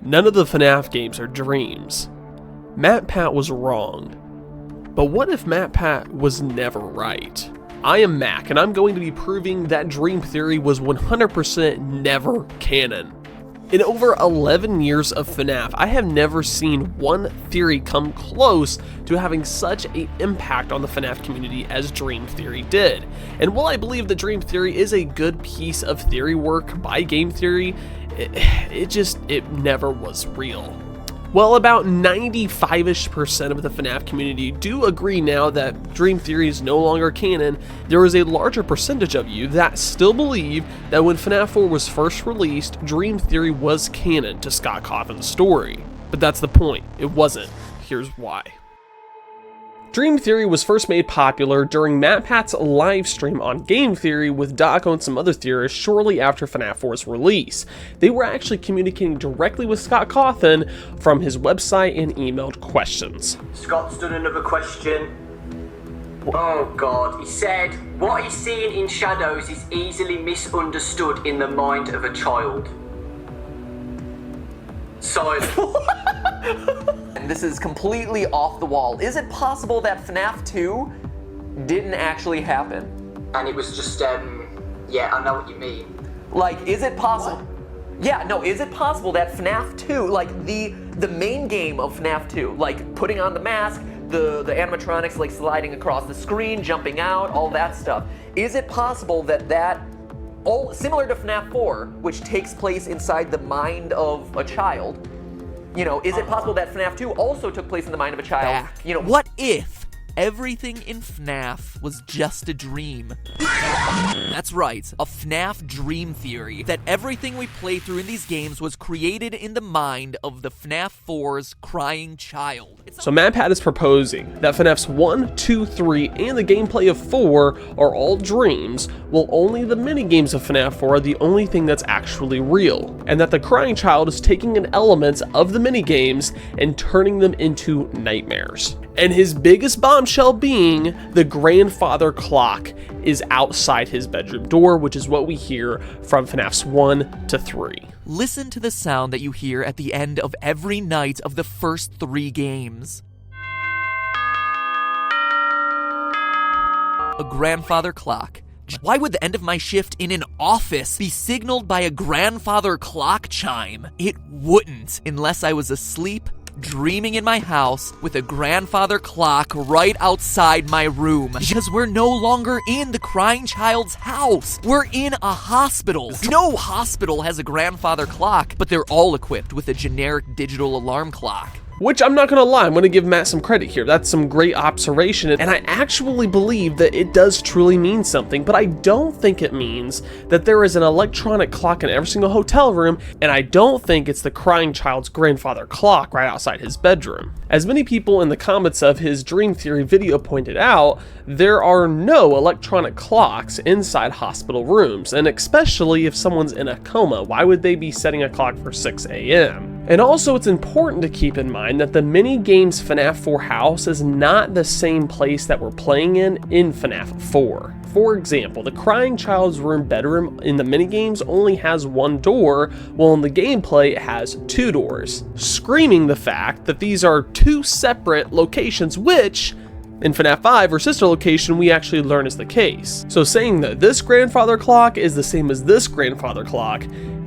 None of the FNAF games are dreams. MatPat was wrong. But what if MatPat was never right? I am Mac, and I'm going to be proving that Dream Theory was 100% never canon. In over 11 years of FNAF, I have never seen one theory come close to having such an impact on the FNAF community as Dream Theory did. And while I believe that Dream Theory is a good piece of theory work by game theory, it never was real. Well, about 95% of the FNAF community do agree now that Dream Theory is no longer canon. There is a larger percentage of you that still believe that when FNAF 4 was first released, Dream Theory was canon to Scott Cawthon's story. But that's the point, it wasn't. Here's why. Dream Theory was first made popular during MatPat's live stream on Game Theory with Daco and some other theorists shortly after FNAF 4's release. They were actually communicating directly with Scott Cawthon from his website and emailed questions. Scott's done another question. Oh god, he said, what he's seeing in shadows is easily misunderstood in the mind of a child. And this is completely off the wall. Is it possible that FNAF 2 didn't actually happen? And it was just, yeah, I know what you mean. Like, is it possible? What? Yeah, no, is it possible that FNAF 2, like the main game of FNAF 2, like putting on the mask, the animatronics like sliding across the screen, jumping out, all that stuff. Is it possible that all similar to FNAF 4, which takes place inside the mind of a child, you know, is it possible that FNAF 2 also took place in the mind of a child? You know, what if everything in FNAF was just a dream? That's right, a FNAF dream theory, that everything we play through in these games was created in the mind of the FNAF 4's crying child. So MatPat is proposing that FNAFs 1, 2, 3, and the gameplay of 4 are all dreams, while only the minigames of FNAF 4 are the only thing that's actually real, and that the crying child is taking an element of the minigames and turning them into nightmares. And his biggest bombshell being the grandfather clock is outside his bedroom door, which is what we hear from FNAFs 1 to 3. Listen to the sound that you hear at the end of every night of the first 3 games. A grandfather clock. Why would the end of my shift in an office be signaled by a grandfather clock chime? It wouldn't, unless I was asleep, dreaming in my house with a grandfather clock right outside my room. Because we're no longer in the crying child's house. We're in a hospital. No hospital has a grandfather clock, but they're all equipped with a generic digital alarm clock. Which, I'm not gonna lie, I'm gonna give Matt some credit here. That's some great observation, and I actually believe that it does truly mean something, but I don't think it means that there is an electronic clock in every single hotel room, and I don't think it's the crying child's grandfather clock right outside his bedroom. As many people in the comments of his Dream Theory video pointed out, there are no electronic clocks inside hospital rooms, and especially if someone's in a coma, why would they be setting a clock for 6 a.m.? And also, it's important to keep in mind that the mini-games FNAF 4 house is not the same place that we're playing in FNAF 4. For example, the crying child's bedroom in the minigames only has 1 door, while in the gameplay it has 2 doors, screaming the fact that these are 2 separate locations, which in FNAF 5, or sister location, we actually learn is the case. So saying that this grandfather clock is the same as this grandfather clock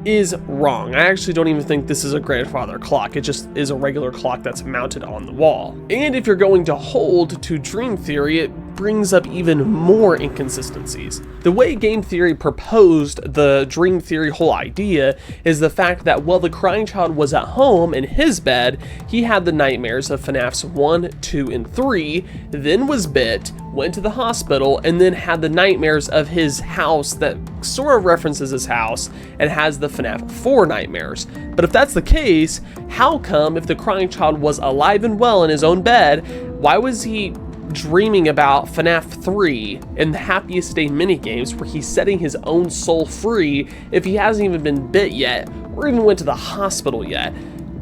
is wrong. I actually don't even think this is a grandfather clock. It just is a regular clock that's mounted on the wall. And if you're going to hold to Dream Theory, it brings up even more inconsistencies. The way Game Theory proposed the Dream Theory whole idea is the fact that while the crying child was at home in his bed, he had the nightmares of FNAFs 1, 2, and 3, then was bit, went to the hospital, and then had the nightmares of his house that sort of references his house and has the FNAF 4 nightmares. But if that's the case, how come if the crying child was alive and well in his own bed, why was he dreaming about FNAF 3 and the Happiest Day minigames where he's setting his own soul free if he hasn't even been bit yet or even went to the hospital yet?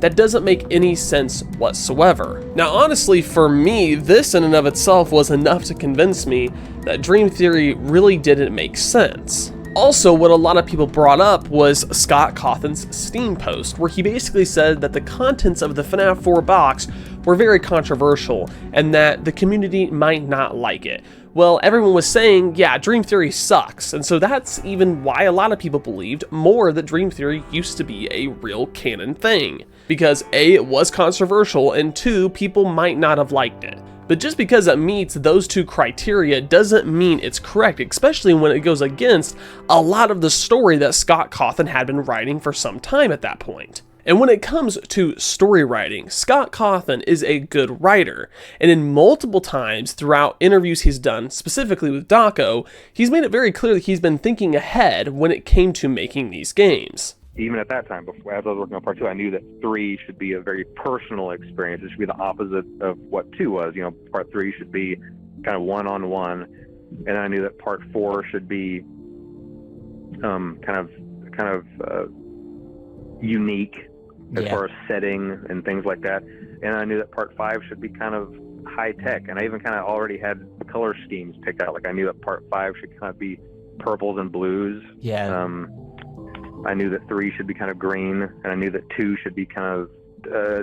That doesn't make any sense whatsoever. Now honestly, for me, this in and of itself was enough to convince me that Dream Theory really didn't make sense. Also, what a lot of people brought up was Scott Cawthon's Steam post, where he basically said that the contents of the FNAF 4 box were very controversial and that the community might not like it. Well, everyone was saying, yeah, Dream Theory sucks, and so that's even why a lot of people believed more that Dream Theory used to be a real canon thing. Because A, it was controversial, and 2, people might not have liked it. But just because it meets those 2 criteria doesn't mean it's correct, especially when it goes against a lot of the story that Scott Cawthon had been writing for some time at that point. And when it comes to story writing, Scott Cawthon is a good writer, and in multiple times throughout interviews he's done, specifically with Daco, he's made it very clear that he's been thinking ahead when it came to making these games. Even at that time, before, as I was working on part 2, I knew that 3 should be a very personal experience. It should be the opposite of what 2 was. You know, part 3 should be kind of one-on-one, and I knew that part 4 should be kind of unique as far as setting and things like that. And I knew that part 5 should be kind of high-tech, and I even kind of already had color schemes picked out. Like I knew that part 5 should kind of be purples and blues. Yeah. I knew that 3 should be kind of green, and I knew that 2 should be kind of,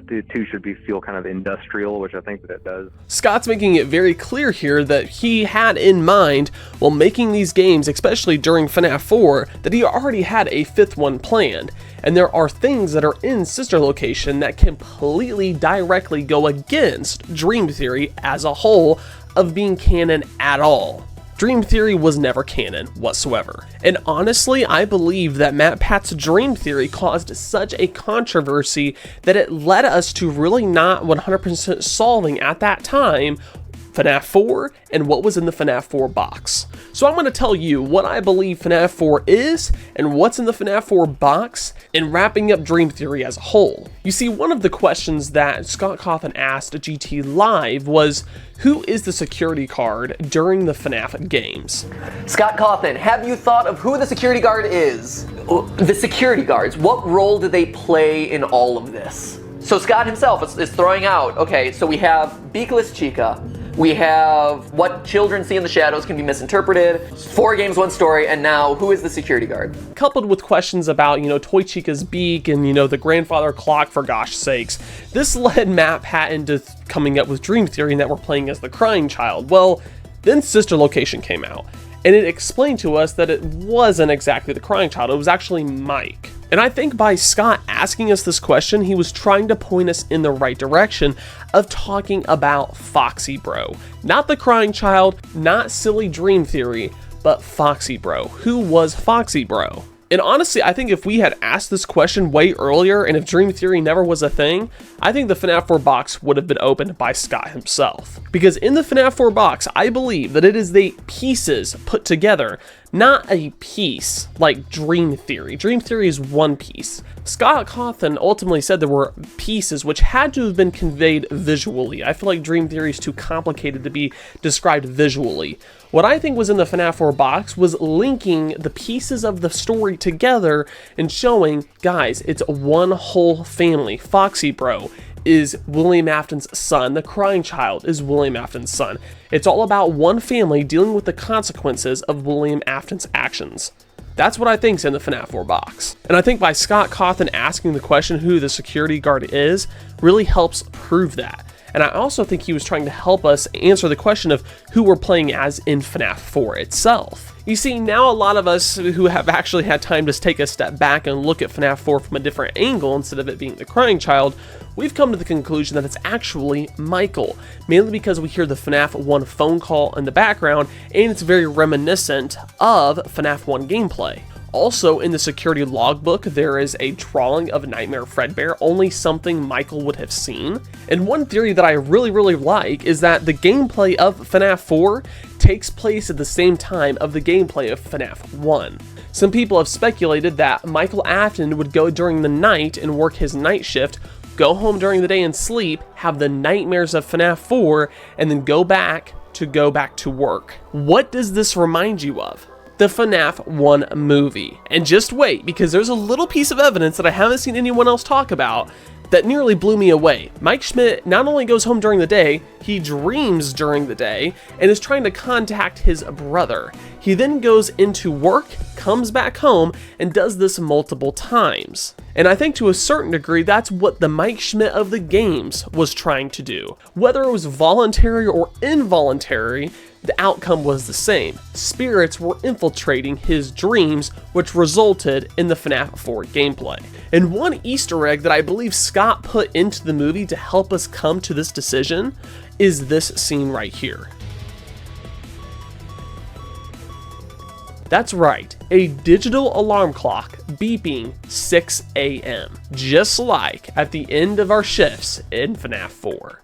2 should feel kind of industrial, which I think that it does. Scott's making it very clear here that he had in mind, while making these games, especially during FNAF 4, that he already had a 5th one planned. And there are things that are in Sister Location that completely directly go against Dream Theory as a whole of being canon at all. Dream Theory was never canon whatsoever. And honestly, I believe that Matt Pat's Dream Theory caused such a controversy that it led us to really not 100% solving at that time FNAF 4 and what was in the FNAF 4 box. So I'm going to tell you what I believe FNAF 4 is and what's in the FNAF 4 box, and wrapping up Dream Theory as a whole. You see, one of the questions that Scott Cawthon asked GT Live was, who is the security guard during the FNAF games? Scott Cawthon, have you thought of who the security guard is? The security guards, what role do they play in all of this? So Scott himself is throwing out, okay, so we have Beakless Chica, we have what children see in the shadows can be misinterpreted, 4 games, 1 story, and now who is the security guard? Coupled with questions about, Toy Chica's beak and, the grandfather clock, for gosh sakes, this led Matt Pat into coming up with Dream Theory and that we're playing as the crying child. Well, then Sister Location came out, and it explained to us that it wasn't exactly the crying child, it was actually Mike. And I think by Scott asking us this question, he was trying to point us in the right direction of talking about Foxy Bro. Not the crying child, not silly Dream Theory, but Foxy Bro. Who was Foxy Bro? And honestly, I think if we had asked this question way earlier, and if Dream Theory never was a thing, I think the FNAF 4 box would have been opened by Scott himself. Because in the FNAF 4 box, I believe that it is the pieces put together, not a piece like Dream Theory. Dream Theory is one piece. Scott Cawthon ultimately said there were pieces which had to have been conveyed visually. I feel like Dream Theory is too complicated to be described visually. What I think was in the FNAF 4 box was linking the pieces of the story together and showing, guys, it's one whole family. Foxy Bro is William Afton's son. The crying child is William Afton's son. It's all about one family dealing with the consequences of William Afton's actions. That's what I think's in the FNAF 4 box. And I think by Scott Cawthon asking the question who the security guard is really helps prove that. And I also think he was trying to help us answer the question of who we're playing as in FNAF 4 itself. You see, now a lot of us who have actually had time to take a step back and look at FNAF 4 from a different angle instead of it being the crying child, we've come to the conclusion that it's actually Michael, mainly because we hear the FNAF 1 phone call in the background, and it's very reminiscent of FNAF 1 gameplay. Also, in the security logbook, there is a drawing of Nightmare Fredbear, only something Michael would have seen. And one theory that I really like is that the gameplay of FNAF 4 takes place at the same time of the gameplay of FNAF 1. Some people have speculated that Michael Afton would go during the night and work his night shift, go home during the day and sleep, have the nightmares of FNAF 4, and then go back to work. What does this remind you of? The FNAF 1 movie. And just wait, because there's a little piece of evidence that I haven't seen anyone else talk about that nearly blew me away. Mike Schmidt not only goes home during the day, he dreams during the day and is trying to contact his brother. He then goes into work, comes back home, and does this multiple times. And I think to a certain degree, that's what the Mike Schmidt of the games was trying to do. Whether it was voluntary or involuntary, the outcome was the same. Spirits were infiltrating his dreams, which resulted in the FNAF 4 gameplay. And one Easter egg that I believe Scott put into the movie to help us come to this decision is this scene right here. That's right, a digital alarm clock beeping 6 a.m., just like at the end of our shifts in FNAF 4.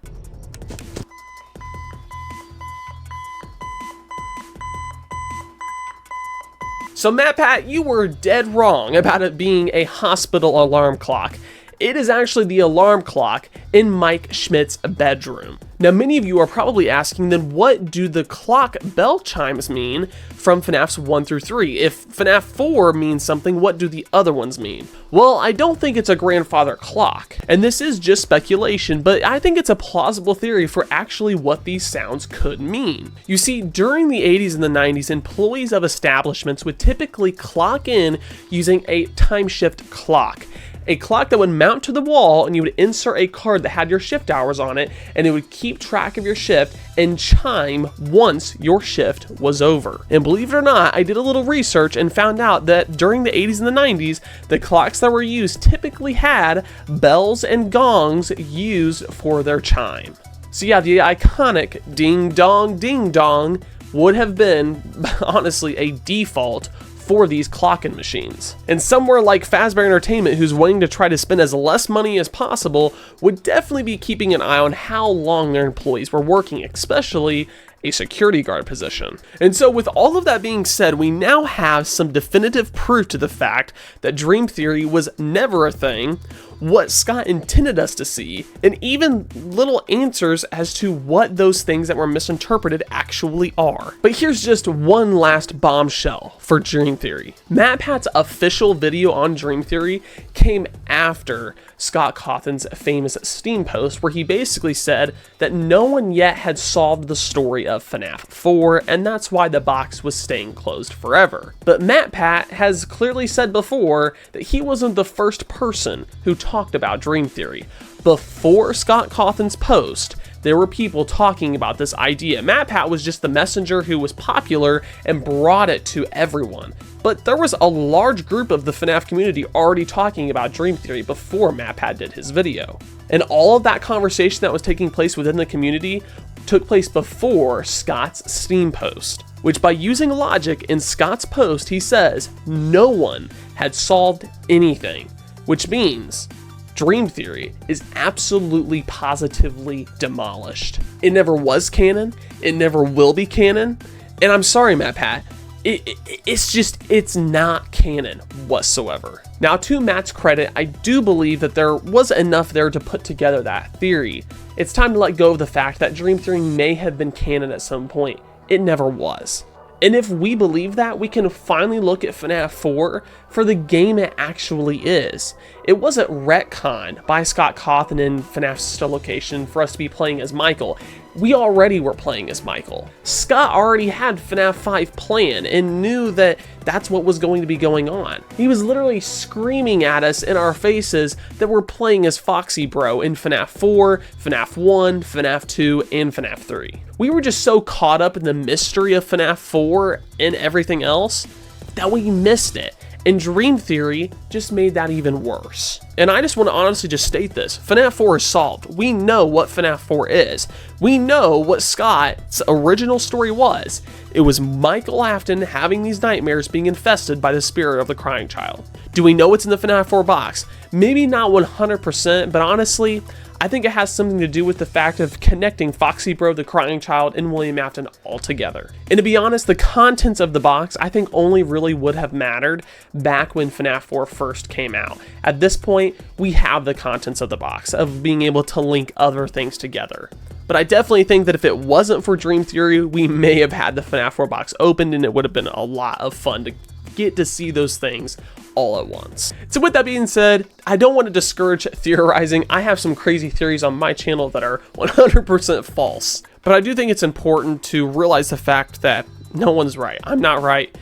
So MatPat, you were dead wrong about it being a hospital alarm clock. It is actually the alarm clock in Mike Schmidt's bedroom. Now, many of you are probably asking, then what do the clock bell chimes mean from FNAFs 1 through 3? If FNAF 4 means something, what do the other ones mean? Well, I don't think it's a grandfather clock, and this is just speculation, but I think it's a plausible theory for actually what these sounds could mean. You see, during the 80s and the 90s, employees of establishments would typically clock in using a time shift clock. A clock that would mount to the wall, and you would insert a card that had your shift hours on it, and it would keep track of your shift and chime once your shift was over. And believe it or not, I did a little research and found out that during the 80s and the 90s, the clocks that were used typically had bells and gongs used for their chime. So yeah, the iconic ding dong would have been, honestly, a default for these clocking machines. And somewhere like Fazbear Entertainment, who's wanting to try to spend as less money as possible, would definitely be keeping an eye on how long their employees were working, especially a security guard position. And so with all of that being said, we now have some definitive proof to the fact that Dream Theory was never a thing, what Scott intended us to see, and even little answers as to what those things that were misinterpreted actually are. But here's just one last bombshell for Dream Theory. MatPat's official video on Dream Theory came after Scott Cawthon's famous Steam post, where he basically said that no one yet had solved the story of FNAF 4, and that's why the box was staying closed forever. But MatPat has clearly said before that he wasn't the first person who talked about Dream Theory. Before Scott Cawthon's post, there were people talking about this idea. MatPat was just the messenger who was popular and brought it to everyone. But there was a large group of the FNAF community already talking about Dream Theory before MatPat did his video. And all of that conversation that was taking place within the community took place before Scott's Steam post, which by using logic in Scott's post, he says no one had solved anything, which means Dream Theory is absolutely positively demolished. It never was canon, it never will be canon, and I'm sorry, MatPat, it's not canon whatsoever. Now, to Matt's credit, I do believe that there was enough there to put together that theory. It's time to let go of the fact that Dream Theory may have been canon at some point. It never was. And if we believe that, we can finally look at FNAF 4 for the game it actually is. It wasn't retconned by Scott Cawthon in FNAF's Location for us to be playing as Michael. We already were playing as Michael. Scott already had FNAF 5 planned and knew that that's what was going to be going on. He was literally screaming at us in our faces that we're playing as Foxy Bro in FNAF 4, FNAF 1, FNAF 2, and FNAF 3. We were just so caught up in the mystery of FNAF 4 and everything else that we missed it. And Dream Theory just made that even worse. And I just want to honestly just state this. FNAF 4 is solved. We know what FNAF 4 is. We know what Scott's original story was. It was Michael Afton having these nightmares being infested by the spirit of the crying child. Do we know what's in the FNAF 4 box? Maybe not 100%, but honestly, I think it has something to do with the fact of connecting Foxy Bro, the crying child, and William Afton all together. And to be honest, the contents of the box I think only really would have mattered back when FNAF 4 first came out. At this point, we have the contents of the box, of being able to link other things together. But I definitely think that if it wasn't for Dream Theory, we may have had the FNAF 4 box opened, and it would have been a lot of fun to get to see those things all at once. So with that being said, I don't want to discourage theorizing. I have some crazy theories on my channel that are 100% false. But I do think it's important to realize the fact that No one's right. I'm not right.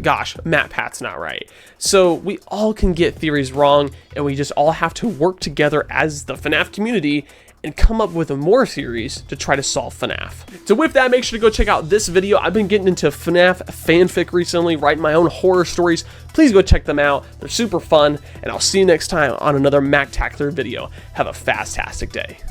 Gosh, Matt Pat's not right. So we all can get theories wrong, and we just all have to work together as the FNAF community and come up with more theories to try to solve FNAF. So with that, make sure to go check out this video. I've been getting into FNAF fanfic recently, writing my own horror stories. Please go check them out. They're super fun, and I'll see you next time on another Mactacular video. Have a fantastic day.